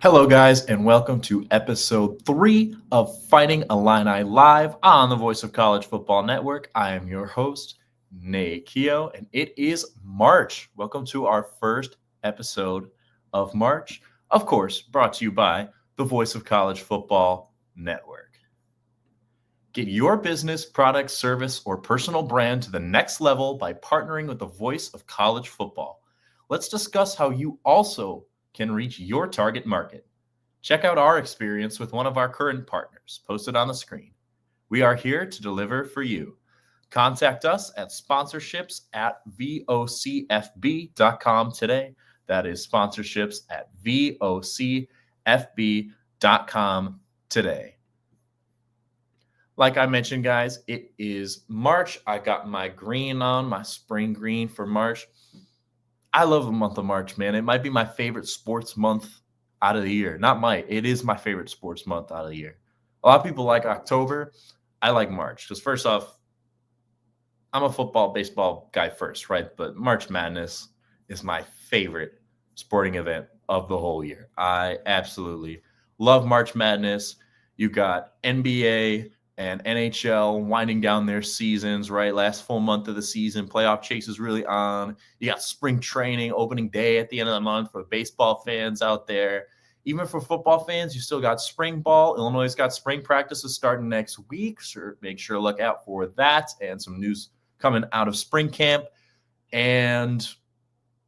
Hello, guys, and welcome to episode 3 of Fighting Illini Live on the Voice of College Football Network. I am your host, Nate Keogh, and it is March. Welcome to our first episode of March, of course, brought to you by the Voice of College Football Network. Get your business, product, service, or personal brand to the next level by partnering with the Voice of College Football. Let's discuss how you also can reach your target market. Check out our experience with one of our current partners, posted on the screen. We are here to deliver for you. Contact us at sponsorships@vocfb.com today. That is sponsorships at vocfb.com today. Like I mentioned, guys, it is March. I got my green on, my spring green for March. I love the month of March, man. It might be my favorite sports month out of the year. It is my favorite sports month out of the year. A lot of people like October. I like March because first off, I'm a football, baseball guy first, right? But March Madness is my favorite sporting event of the whole year. I absolutely love March Madness. You got NBA and NHL winding down their seasons, right? Last full month of the season. Playoff chase is really on. You got spring training, opening day at the end of the month for baseball fans out there. Even for football fans, you still got spring ball. Illinois got spring practices starting next week. So make sure to look out for that and some news coming out of spring camp. And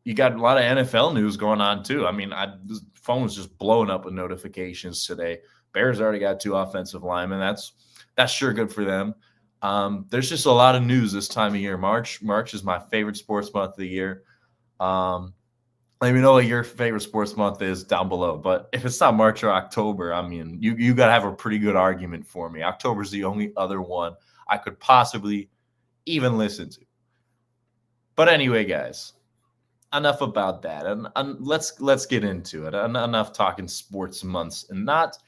you got a lot of NFL news going on too. I mean, the phone was just blowing up with notifications today. Bears already got 2 offensive linemen. That's sure good for them. There's just a lot of news this time of year. March is my favorite sports month of the year. Let me know what your favorite sports month is down below. But if it's not March or October, I mean, you got to have a pretty good argument for me. October's the only other one I could possibly even listen to. But anyway, guys, enough about that. And let's get into it. Enough talking sports months and not –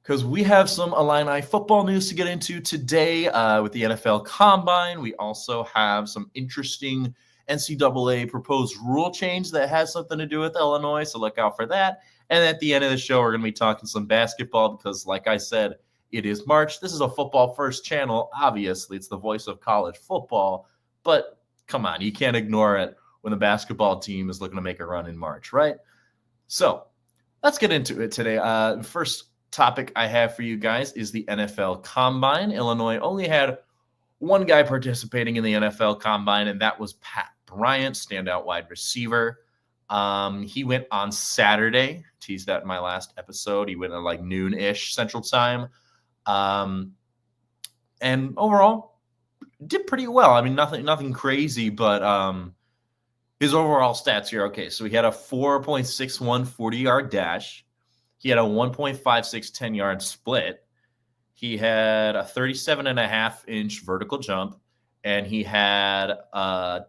because we have some Illini football news to get into today with the NFL Combine. We also have some interesting NCAA proposed rule change that has something to do with Illinois, so look out for that. And at the end of the show, we're going to be talking some basketball because, like I said, it is March. This is a football-first channel. Obviously, it's the Voice of College Football, but come on, you can't ignore it when the basketball team is looking to make a run in March, right? So let's get into it today. First topic I have for you guys is the NFL Combine. Illinois only had one guy participating in the NFL Combine, and that was Pat Bryant, standout wide receiver. He went on Saturday. Teased that in my last episode. He went at like noon-ish Central Time. And overall, did pretty well. I mean, nothing crazy, but his overall stats here. Okay, so he had a 4.61 40-yard dash. He had a 1.56 10-yard split. He had a 37.5-inch vertical jump, and he had a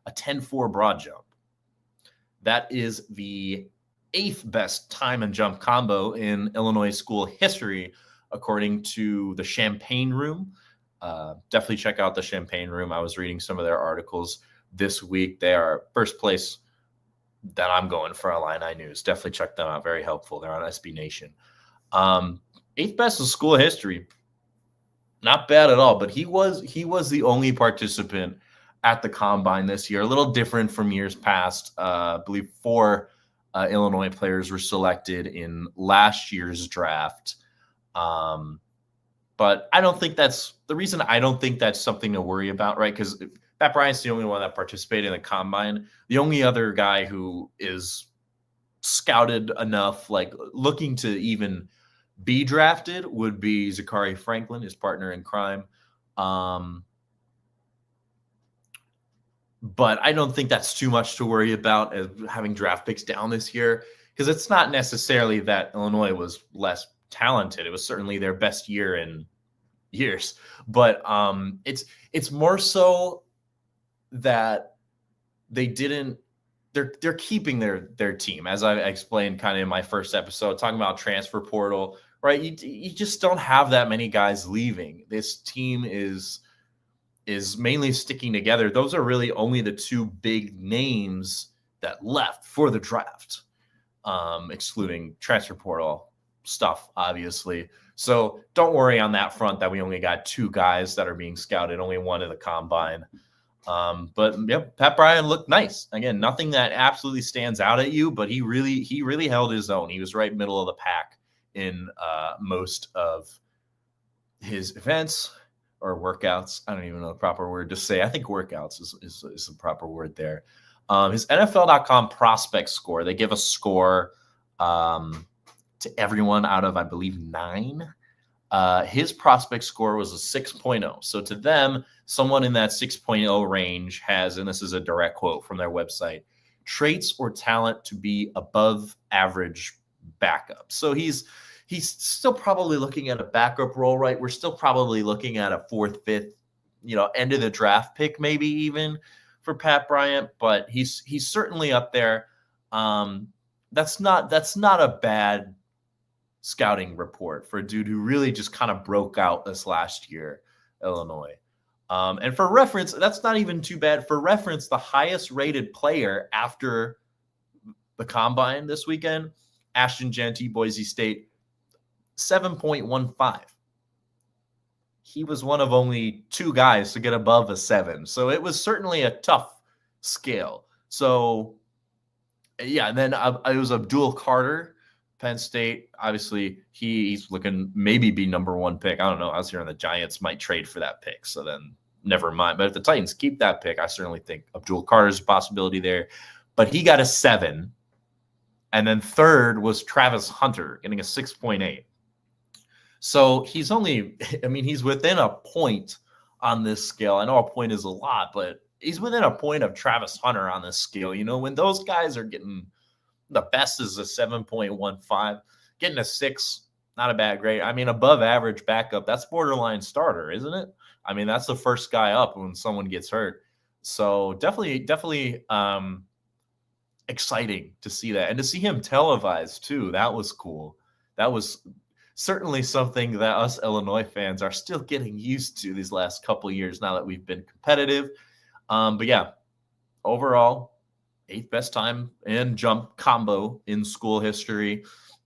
10.4 broad jump. That is the 8th best time and jump combo in Illinois school history, according to the Champagne Room. Definitely check out the Champagne Room. I was reading some of their articles this week. They are first place that I'm going for Illini news. Definitely check them out. Very helpful. They're on SB Nation. 8th best in school history. Not bad at all, but he was the only participant at the Combine this year. A little different from years past. I believe 4 Illinois players were selected in last year's draft. But I don't think that's the reason. I don't think that's something to worry about, right? Because Pat Bryant's the only one that participated in the Combine. The only other guy who is scouted enough, like looking to even be drafted, would be Zachary Franklin, his partner in crime. But I don't think that's too much to worry about as having draft picks down this year, because it's not necessarily that Illinois was less talented. It was certainly their best year in years. But it's more so that they're keeping their team, as I explained kind of in my first episode, talking about transfer portal, right? You just don't have that many guys leaving. This team is mainly sticking together. Those are really only the 2 big names that left for the draft. excluding transfer portal stuff, obviously. So don't worry on that front that we only got 2 guys that are being scouted, only 1 at the combine. But yep, Pat Bryant looked nice. Again, nothing that absolutely stands out at you, but he really held his own. He was right middle of the pack in most of his events or workouts. I don't even know the proper word to say. I think workouts is the proper word there. His NFL.com prospect score, they give a score to everyone out of, I believe, 9. His prospect score was a 6.0. So to them, someone in that 6.0 range has, and this is a direct quote from their website, traits or talent to be above average backup. So he's still probably looking at a backup role, right? We're still probably looking at a 4th, 5th, end of the draft pick, maybe even for Pat Bryant, but he's certainly up there. That's not a bad scouting report for a dude who really just kind of broke out this last year, Illinois. And for reference, that's not even too bad. For reference, the highest rated player after the combine this weekend, Ashton Jeanty, Boise State, 7.15. He was one of only 2 guys to get above a 7. So it was certainly a tough scale. So yeah, then it was Abdul Carter, Penn State. Obviously, he's looking maybe be number 1 pick. I don't know. I was hearing the Giants might trade for that pick. So then never mind. But if the Titans keep that pick, I certainly think Abdul Carter's a possibility there. But he got a 7. And then 3rd was Travis Hunter getting a 6.8. So he's he's within a point on this scale. I know a point is a lot, but he's within a point of Travis Hunter on this scale. When those guys are getting the best is a 7.15, getting a 6, not a bad grade. Above average backup, that's borderline starter, isn't it? That's the first guy up when someone gets hurt. So definitely exciting to see that. And to see him televised too, that was cool. That was certainly something that us Illinois fans are still getting used to these last couple of years now that we've been competitive. But yeah, overall, 8th best time and jump combo in school history.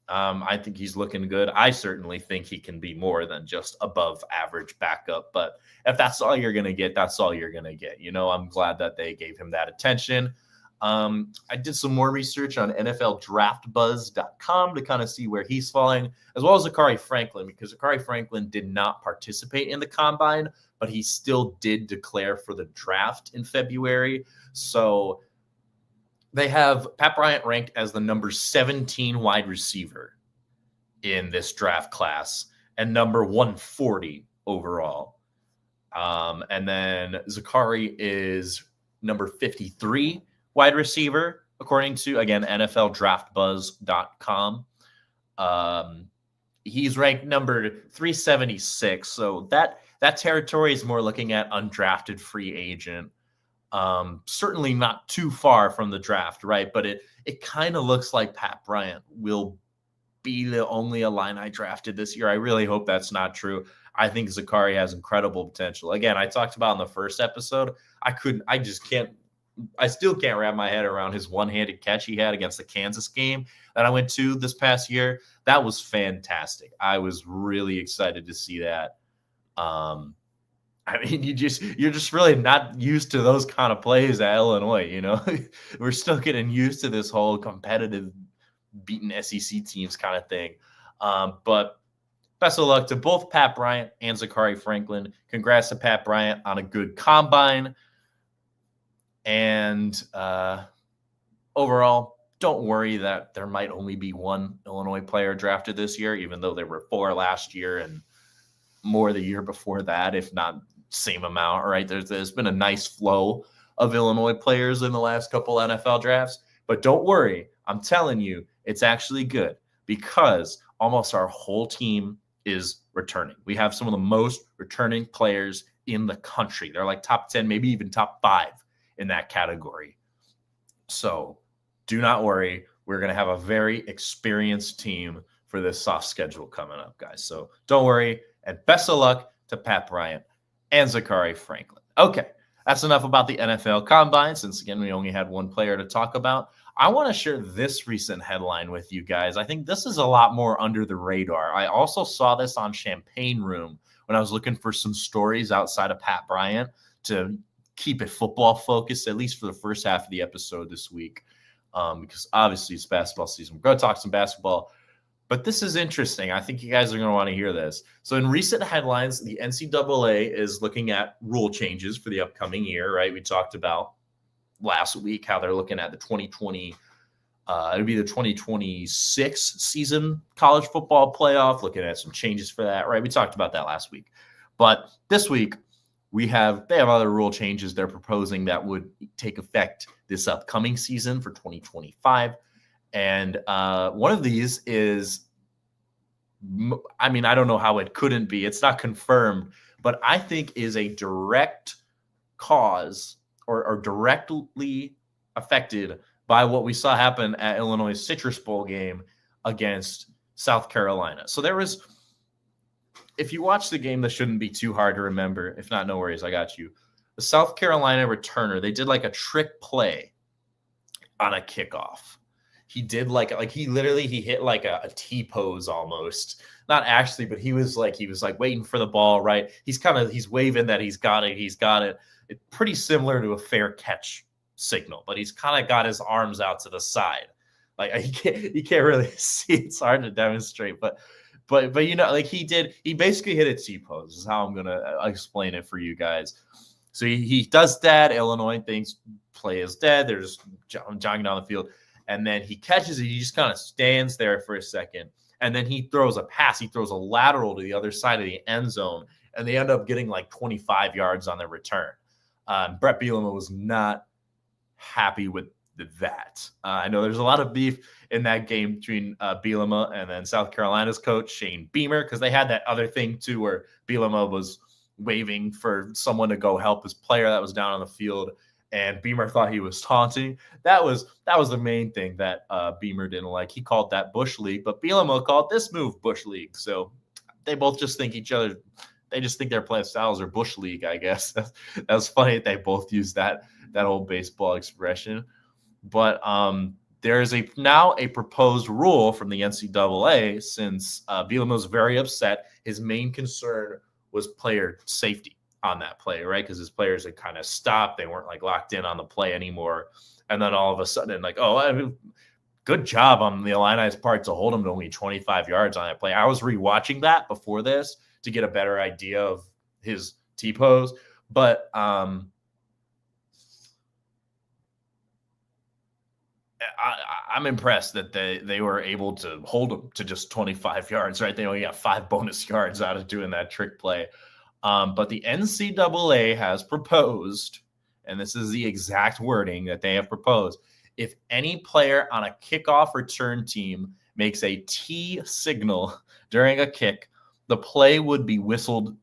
I think he's looking good. I certainly think he can be more than just above average backup. But if that's all you're going to get, that's all you're going to get. I'm glad that they gave him that attention. I did some more research on NFLDraftBuzz.com to kind of see where he's falling, as well as Zachary Franklin, because Zachary Franklin did not participate in the combine, but he still did declare for the draft in February. So they have Pat Bryant ranked as the number 17 wide receiver in this draft class and number 140 overall. And then Zachary is number 53 wide receiver, according to, again, NFLDraftBuzz.com. He's ranked number 376. So that territory is more looking at undrafted free agent. Certainly not too far from the draft, right? But it kind of looks like Pat Bryant will be the only Illini drafted this year. I really hope that's not true. I think Zachary has incredible potential. Again, I talked about in the first episode, I still can't wrap my head around his one-handed catch he had against the Kansas game that I went to this past year. That was fantastic. I was really excited to see that. You're just really not used to those kind of plays at Illinois, We're still getting used to this whole competitive beating SEC teams kind of thing. But best of luck to both Pat Bryant and Zachary Franklin. Congrats to Pat Bryant on a good combine. And overall, don't worry that there might only be 1 Illinois player drafted this year, even though there were 4 last year and more the year before that, if not same amount, right? There's been a nice flow of Illinois players in the last couple NFL drafts. But don't worry, I'm telling you, it's actually good because almost our whole team is returning. We have some of the most returning players in the country. They're like top 10, maybe even top 5 in that category. So do not worry. We're going to have a very experienced team for this soft schedule coming up, guys. So don't worry. And best of luck to Pat Bryant and Zachary Franklin. Okay, that's enough about the NFL Combine, since, again, we only had 1 player to talk about. I want to share this recent headline with you guys. I think this is a lot more under the radar. I also saw this on Champagne Room when I was looking for some stories outside of Pat Bryant to keep it football focused, at least for the first half of the episode this week, because obviously it's basketball season. We're going to talk some basketball. But this is interesting. I think you guys are going to want to hear this. So in recent headlines, the NCAA is looking at rule changes for the upcoming year, right? We talked about last week how they're looking at the 2020, it'll be the 2026 season college football playoff, looking at some changes for that, right? We talked about that last week. But this week, they have other rule changes they're proposing that would take effect this upcoming season for 2025. And one of these is, I mean, I don't know how it couldn't be. It's not confirmed, but I think is a direct cause or directly affected by what we saw happen at Illinois' Citrus Bowl game against South Carolina. So there was, if you watch the game, this shouldn't be too hard to remember. If not, no worries, I got you. The South Carolina returner, they did like a trick play on a kickoff. He did he hit like a T pose almost. Not actually, but he was like waiting for the ball, right? He's waving that he's got it. It's pretty similar to a fair catch signal, but he's kind of got his arms out to the side. Like you can't really see. It's hard to demonstrate, but you know, like he basically hit a T pose is how I'm going to explain it for you guys. So he does that. Illinois thinks play is dead. They're just jogging down the field. And then he catches it. He just kind of stands there for a second. And then he throws a pass. He throws a lateral to the other side of the end zone. And they end up getting like 25 yards on their return. Bret Bielema was not happy with that. I know there's a lot of beef in that game between Bielema and then South Carolina's coach, Shane Beamer, because they had that other thing too where Bielema was waving for someone to go help his player that was down on the field. And Beamer thought he was taunting. That was the main thing that Beamer didn't like. He called that Bush League, but Bielema called this move Bush League. So they both just think they just think their play styles are Bush League, I guess. That's funny that they both use that old baseball expression. But there is now a proposed rule from the NCAA since Bielema was very upset. His main concern was player safety on that play, right? Because his players had kind of stopped. They weren't like locked in on the play anymore. And then all of a sudden, like, good job on the Illini's part to hold him to only 25 yards on that play. I was rewatching that before this to get a better idea of his T-pose. But I'm impressed that they were able to hold him to just 25 yards, right? They only got 5 bonus yards out of doing that trick play. But the NCAA has proposed, and this is the exact wording that they have proposed, if any player on a kickoff return team makes a T signal during a kick, the play would be whistled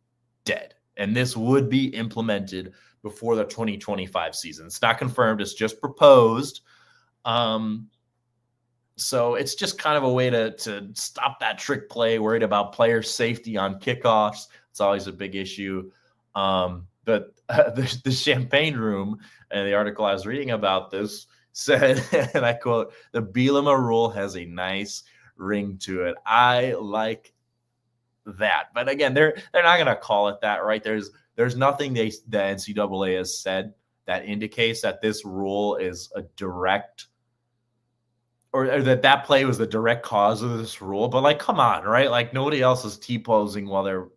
dead. And this would be implemented before the 2025 season. It's not confirmed. It's just proposed. So it's just kind of a way to stop that trick play, worried about player safety on kickoffs. It's always a big issue. But the Champagne Room and the article I was reading about this said, and I quote, "The Bielema rule has a nice ring to it." I like that. But again, they're not going to call it that, right? There's nothing the NCAA has said that indicates that this rule is a direct or that play was the direct cause of this rule. But like, come on, right? Like nobody else is T-posing while they're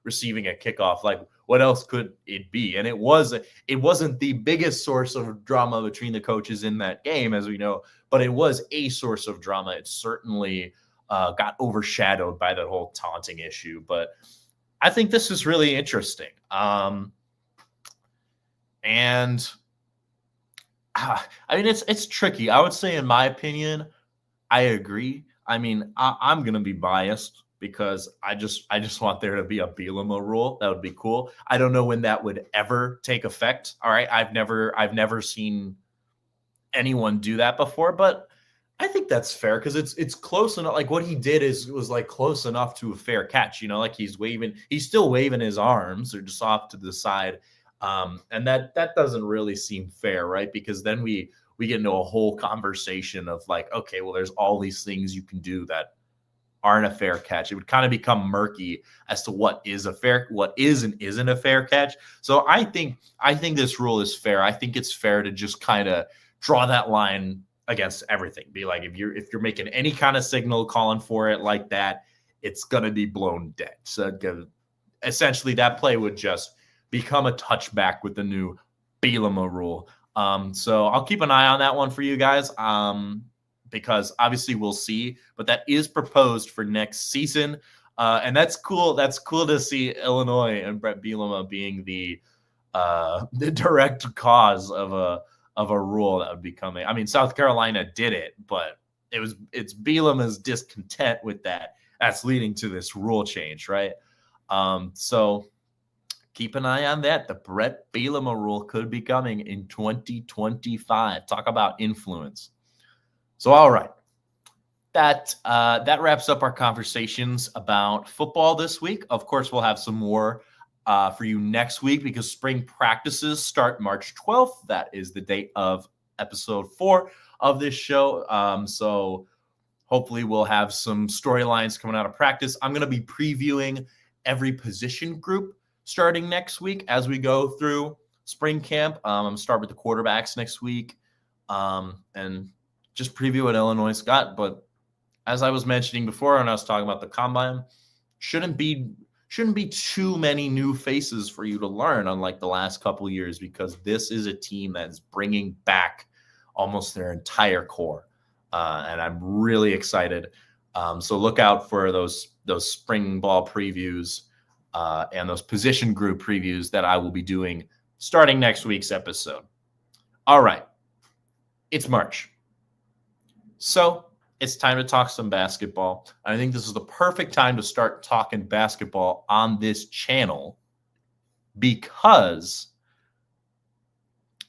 receiving a kickoff. Like what else could it be? And it wasn't the biggest source of drama between the coaches in that game, as we know, but it was a source of drama. It certainly got overshadowed by that whole taunting issue. But I think this is really interesting. And I mean, it's tricky. I would say, in my opinion, I agree. I mean, I'm going to be biased because I just want there to be a Bielema rule. That would be cool. I don't know when that would ever take effect. All right. I've never seen anyone do that before, but I think that's fair because it's close enough. Like what he did was like close enough to a fair catch, you know, like he's still waving his arms or just off to the side. And that doesn't really seem fair, right? Because then we we get into a whole conversation of like, okay, well, there's all these things you can do that aren't a fair catch. It would kind of become murky as to what is and isn't a fair catch. So I think this rule is fair. I think it's fair to just kind of draw that line against everything. Be like, if you're making any kind of signal calling for it like that, it's gonna be blown dead. So essentially, that play would just become a touchback with the new Bielema rule. So I'll keep an eye on that one for you guys. Because obviously we'll see, but that is proposed for next season. And that's cool. That's cool to see Illinois and Bret Bielema being the direct cause of a rule that would be coming. I mean, South Carolina did it, but it's Bielema's discontent with that that's leading to this rule change, right? So keep an eye on that. The Bret Bielema rule could be coming in 2025. Talk about influence. So, all right, that wraps up our conversations about football this week. Of course, we'll have some more for you next week because spring practices start March 12th. That is the date of episode 4 of this show. So hopefully we'll have some storylines coming out of practice. I'm going to be previewing every position group starting next week as we go through spring camp. I'm going to start with the quarterbacks next week and just preview what Illinois got. But as I was mentioning before, when I was talking about the combine, shouldn't be too many new faces for you to learn, unlike the last couple of years, because this is a team that's bringing back almost their entire core, and I'm really excited. So look out for those spring ball previews and those position group previews that I will be doing starting next week's episode. All right, it's March. So it's time to talk some basketball. I think this is the perfect time to start talking basketball on this channel because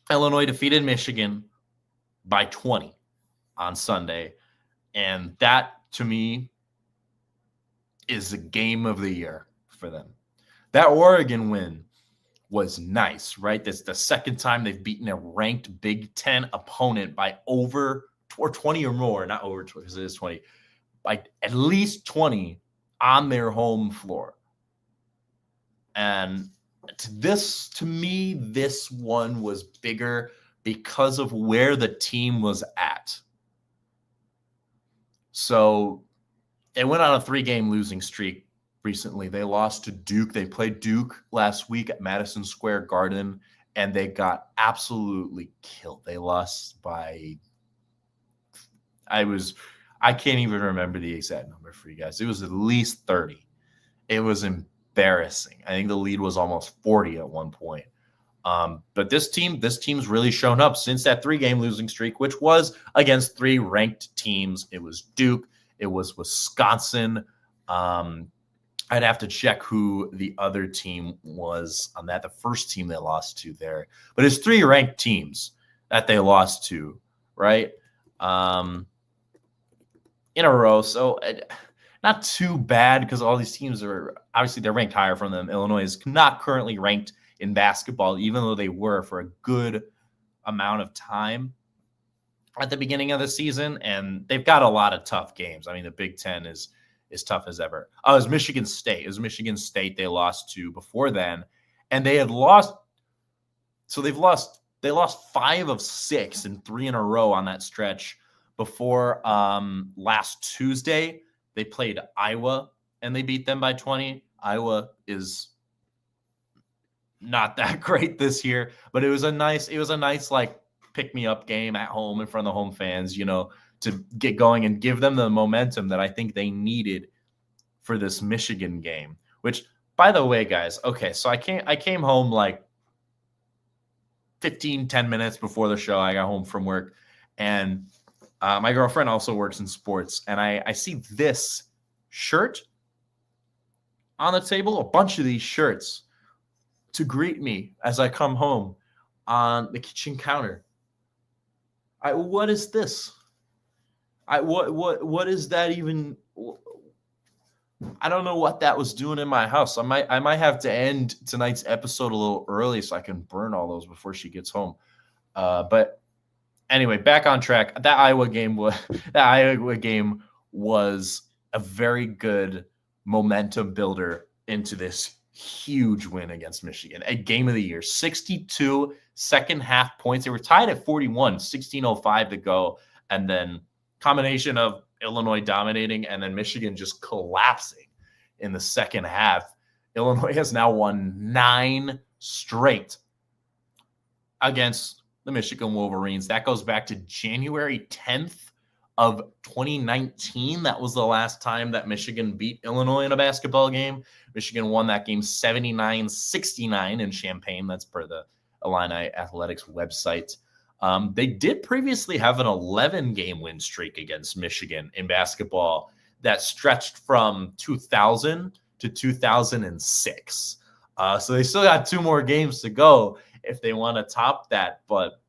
Illinois defeated Michigan by 20 on Sunday. And that, to me, is the game of the year for them. That Oregon win was nice, right? That's the second time they've beaten a ranked Big Ten opponent by over or 20 or more, not over 20 because it is 20, by at least 20 on their home floor. And to me, this one was bigger because of where the team was at. So it went on a 3-game losing streak recently. They lost to Duke. They played Duke last week at Madison Square Garden, and they got absolutely killed. They lost by I can't even remember the exact number for you guys. It was at least 30. It was embarrassing. I think the lead was almost 40 at one point. But this team's really shown up since that 3-game losing streak, which was against 3 ranked teams. It was Duke. It was Wisconsin. I'd have to check who the other team was on that. The first team they lost to there. But it's 3 ranked teams that they lost to, right? In a row. So not too bad because all these teams are obviously they're ranked higher from them. Illinois is not currently ranked in basketball, even though they were for a good amount of time at the beginning of the season. And they've got a lot of tough games. I mean, the Big Ten is tough as ever. Oh, it was Michigan State. It was Michigan State they lost to before then. And they had lost. So they lost 5 of 6 and 3 in a row on that stretch. Before last Tuesday, they played Iowa and they beat them by 20. Iowa is not that great this year, but it was a nice like pick me up game at home in front of the home fans, to get going and give them the momentum that I think they needed for this Michigan game. Which, by the way, guys, okay, so I came home like 10 minutes before the show. I got home from work, and my girlfriend also works in sports, and I see this shirt on the table, a bunch of these shirts, to greet me as I come home on the kitchen counter. What is this? What is that even? I don't know what that was doing in my house. I might have to end tonight's episode a little early so I can burn all those before she gets home. But Anyway, back on track. That Iowa game was a very good momentum builder into this huge win against Michigan. A game of the year, 62 second half points. They were tied at 41, 16:05 to go. And then combination of Illinois dominating and then Michigan just collapsing in the second half. Illinois has now won 9 straight against the Michigan Wolverines. That goes back to January 10th of 2019. That was the last time that Michigan beat Illinois in a basketball game. Michigan won that game 79-69 in Champaign. That's per the Illini Athletics website. They did previously have an 11-game win streak against Michigan in basketball that stretched from 2000 to 2006. So they still got 2 more games to go if they want to top that. But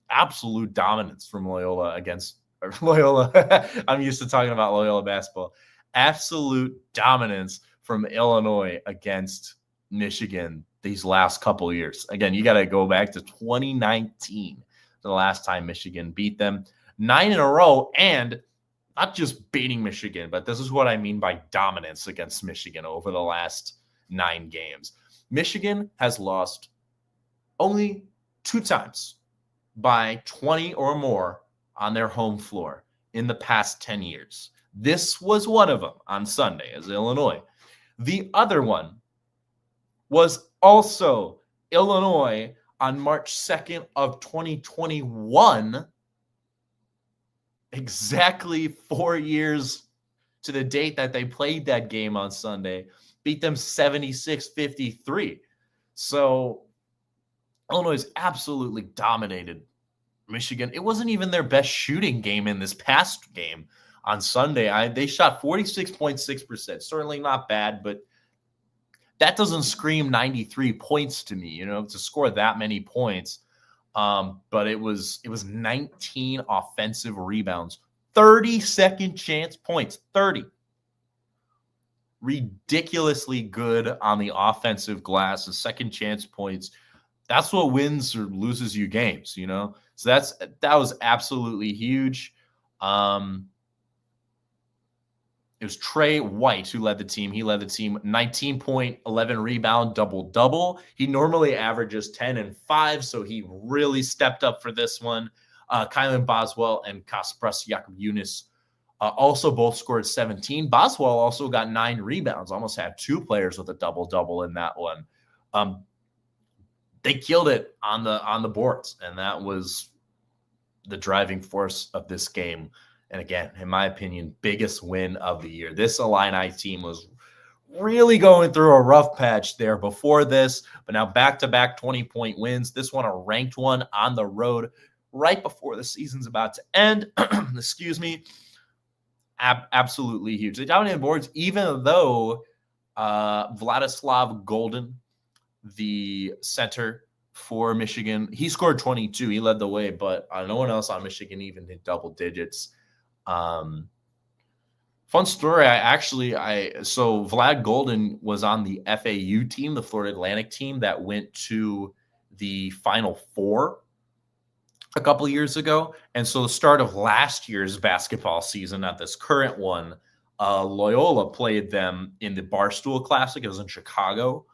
absolute dominance from Loyola against Loyola. I'm used to talking about Loyola basketball. Absolute dominance from Illinois against Michigan these last couple of years. Again, you got to go back to 2019, the last time Michigan beat them. 9 in a row, and not just beating Michigan, but this is what I mean by dominance against Michigan over the last 9 games. Michigan has lost only 2 times by 20 or more on their home floor in the past 10 years. This was one of them on Sunday as Illinois. The other one was also Illinois on March 2nd of 2021, exactly 4 years to the date that they played that game on Sunday, beat them 76-53. So Illinois absolutely dominated Michigan. It wasn't even their best shooting game in this past game on Sunday. They shot 46.6%. Certainly not bad, but that doesn't scream 93 points to me, to score that many points. But it was 19 offensive rebounds, 30 second chance points, 30. Ridiculously good on the offensive glass, the second chance points. That's what wins or loses you games, So that was absolutely huge. It was Trey White who led the team. He led the team 19.11 rebound, double-double. He normally averages 10 and 5, so he really stepped up for this one. Kylan Boswell and Kaspras Yakubunis also both scored 17. Boswell also got 9 rebounds, almost had 2 players with a double-double in that one. They killed it on the boards, and that was the driving force of this game. And again, in my opinion, biggest win of the year. This Illini team was really going through a rough patch there before this, but now back-to-back 20-point wins. This one a ranked one on the road right before the season's about to end. Excuse me. Absolutely huge. They dominated boards, even though Vladislav Golden, the center for Michigan, he scored 22. He led the way, but no one else on Michigan even hit double digits. Fun story. So Vlad Golden was on the FAU team, the Florida Atlantic team that went to the Final Four a couple of years ago. And so the start of last year's basketball season, not this current one, Loyola played them in the Barstool Classic. It was in Chicago.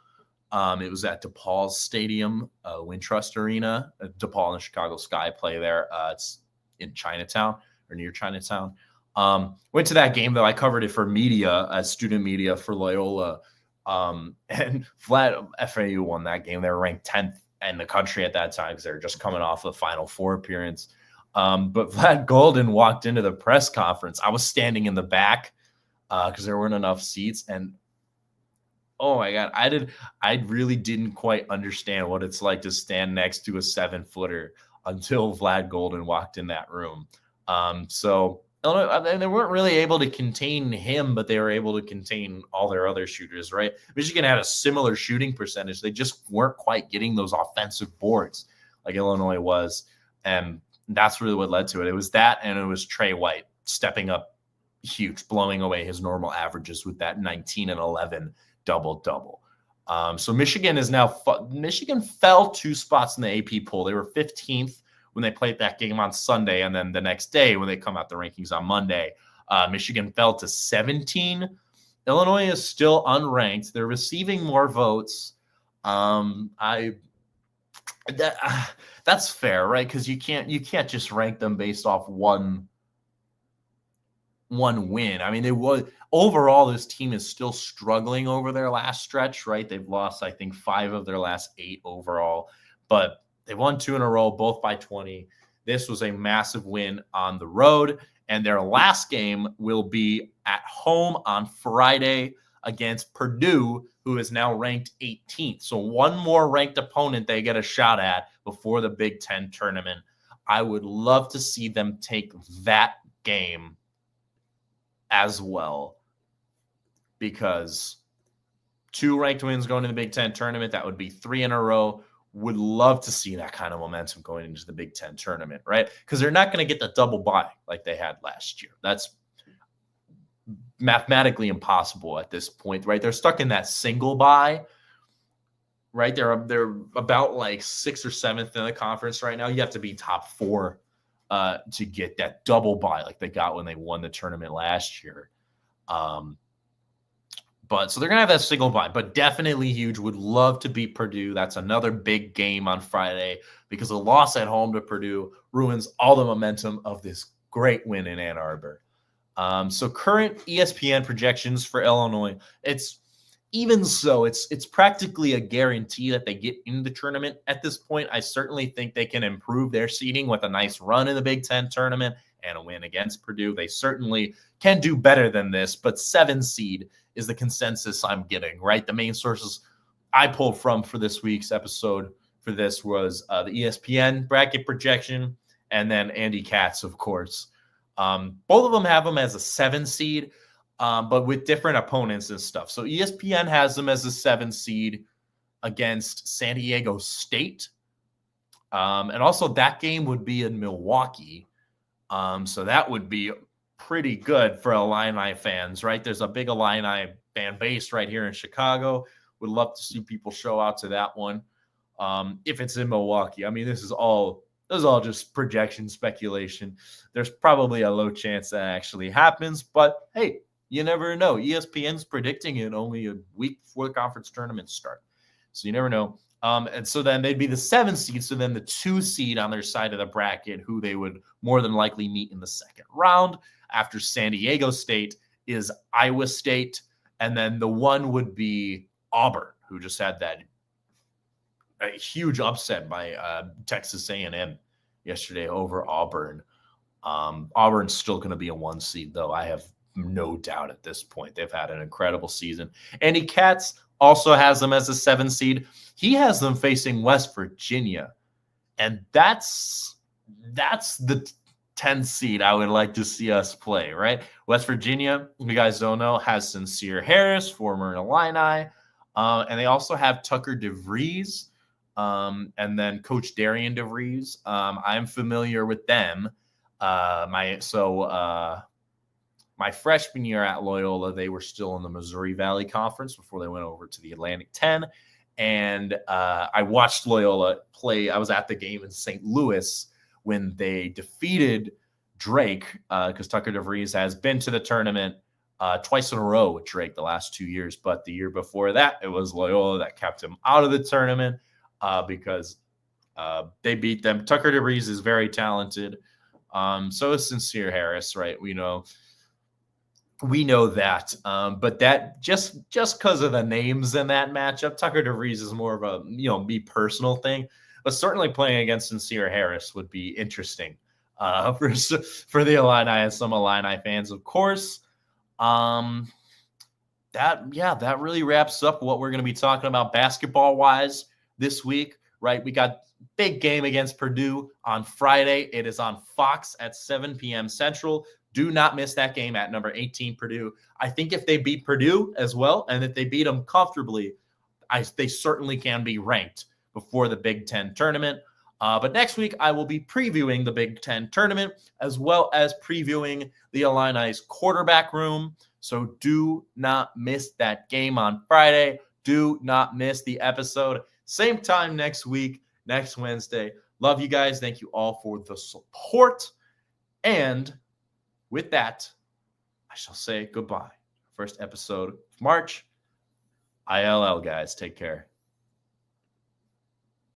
It was at DePaul's Stadium, Wintrust Arena. DePaul and Chicago Sky play there. It's in Chinatown or near Chinatown. Went to that game, though. I covered it for media, as student media for Loyola. And FAU won that game. They were ranked 10th in the country at that time because they were just coming off the Final Four appearance. But Vlad Golden walked into the press conference. I was standing in the back because there weren't enough seats. And oh my God, I really didn't quite understand what it's like to stand next to a 7-footer until Vlad Golden walked in that room. So they weren't really able to contain him, but they were able to contain all their other shooters, right? Michigan had a similar shooting percentage. They just weren't quite getting those offensive boards like Illinois was. And that's really what led to it. It was that, and it was Trey White stepping up huge, blowing away his normal averages with that 19 and 11 double-double. So Michigan is now Michigan fell 2 spots in the AP poll. They were 15th when they played that game on Sunday, and then the next day when they come out the rankings on Monday, Michigan fell to 17. Illinois is still unranked. They're receiving more votes. That's fair, right? Because you can't just rank them based off one win. I mean, overall, this team is still struggling over their last stretch, right? They've lost, I think, 5 of their last 8 overall, but they won 2 in a row, both by 20. This was a massive win on the road, and their last game will be at home on Friday against Purdue, who is now ranked 18th. So one more ranked opponent they get a shot at before the Big Ten tournament. I would love to see them take that game as well, because 2 ranked wins going to the Big Ten tournament, that would be 3 in a row. Would love to see that kind of momentum going into the Big Ten tournament, right? Because they're not going to get the double bye like they had last year. That's mathematically impossible at this point, right? They're stuck in that single bye, right? They're about like 6th or 7th in the conference right now. You have to be top 4 to get that double bye like they got when they won the tournament last year. But so they're going to have that single bye, but definitely huge. Would love to beat Purdue. That's another big game on Friday, because a loss at home to Purdue ruins all the momentum of this great win in Ann Arbor. So current ESPN projections for Illinois, it's practically a guarantee that they get in the tournament at this point. I certainly think they can improve their seeding with a nice run in the Big Ten tournament and a win against Purdue. They certainly can do better than this, but 7 seed is the consensus I'm getting, right? The main sources I pulled from for this week's episode for this was the ESPN bracket projection, and then Andy Katz, of course. Both of them have them as a 7 seed, but with different opponents and stuff. So ESPN has them as a 7 seed against San Diego State. And also that game would be in Milwaukee. So that would be pretty good for Illini fans, right? There's a big Illini fan base right here in Chicago. Would love to see people show out to that one. If it's in Milwaukee, I mean, this is all just projection speculation. There's probably a low chance that actually happens, but hey, you never know. ESPN's predicting it only a week before the conference tournaments start. So you never know. And so then they'd be the 7 seed. So then the 2 seed on their side of the bracket, who they would more than likely meet in the second round after San Diego State, is Iowa State. And then the 1 would be Auburn, who just had that a huge upset by Texas A&M yesterday over Auburn. Auburn's still going to be a 1 seed, though. I have no doubt at this point. They've had an incredible season. Andy Katz also has them as a 7 seed. He has them facing West Virginia, and that's the 10 seed I would like to see us play, right? West Virginia, if you guys don't know, has Sincere Harris, former Illini, and they also have Tucker DeVries, and then Coach Darian DeVries. I'm familiar with them. My freshman year at Loyola, they were still in the Missouri Valley Conference before they went over to the Atlantic 10. And I watched Loyola play. I was at the game in St. Louis when they defeated Drake, because Tucker DeVries has been to the tournament twice in a row with Drake the last 2 years. But the year before that, it was Loyola that kept him out of the tournament because they beat them. Tucker DeVries is very talented. So is Sincere Harris, right? We know that, but that just because of the names in that matchup, Tucker DeVries is more of a me personal thing. But certainly playing against Sincere Harris would be interesting for the Illini and some Illini fans, of course. That really wraps up what we're going to be talking about basketball wise this week, right? We got big game against Purdue on Friday. It is on Fox at 7 p.m. Central. Do not miss that game at number 18 Purdue. I think if they beat Purdue as well, and if they beat them comfortably, they certainly can be ranked before the Big Ten tournament. But next week, I will be previewing the Big Ten tournament as well as previewing the Illini's quarterback room. So do not miss that game on Friday. Do not miss the episode. Same time next week, next Wednesday. Love you guys. Thank you all for the support. And with that, I shall say goodbye. First episode of March. ILL, guys. Take care.